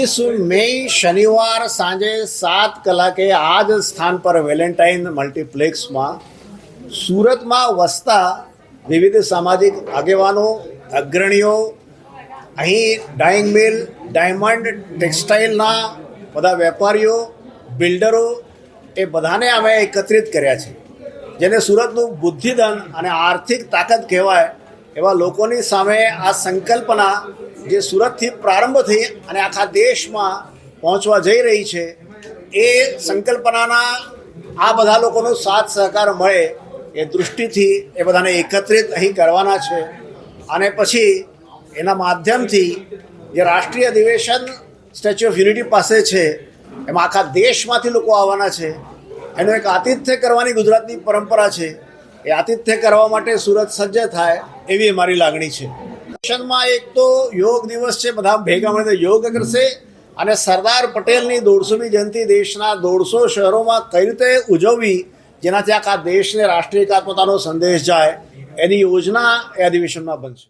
23 મઈ શનિવાર સાંજે 7 કલાકે આ જ સ્થાન પર વેલેન્ટાઇન મલ્ટીપ્લેક્સમાં સુરતમાં વસતા વિવિધ સામાજિક આગેવાનો, અગ્રણીઓ, અહીં ડાઇંગ મિલ, ડાયમંડ ટેક્સટાઇલના બધા વેપારીઓ, બિલ્ડરો એ બધાને અમે એકત્રિત કર્યા છે, જેને સુરતનું બુદ્ધિધન અને આર્થિક તાકાત કહેવાય એવા લોકોની સામે આ સંકલ્પના જે સુરતથી પ્રારંભ થઈ અને આખા દેશમાં પહોંચવા જઈ રહી છે, એ સંકલ્પનાના આ બધા લોકોનો સાથ સહકાર મળે એ દૃષ્ટિથી એ બધાને એકત્રિત અહીં કરવાના છે. અને પછી એના માધ્યમથી જે રાષ્ટ્રીય અધિવેશન સ્ટેચ્યુ ઓફ યુનિટી પાસે છે, એમાં આખા દેશમાંથી લોકો આવવાના છે. એનું એક આતિથ્ય કરવાની ગુજરાતની પરંપરા છે. એ આતિથ્ય કરવા માટે સુરત સજ્જ થાય એવી અમારી લાગણી છે. માં એક તો યોગ દિવસ છે, બધા ભેગા મળીને યોગ કરશે અને સરદાર પટેલની 150મી જયંતિ દેશના 150 શહેરોમાં કઈ રીતે ઉજવવી, જેનાથી આખા દેશને રાષ્ટ્રીય એકાત્મતાનો સંદેશ જાય, એની યોજના એ અધિવેશનમાં બનશે.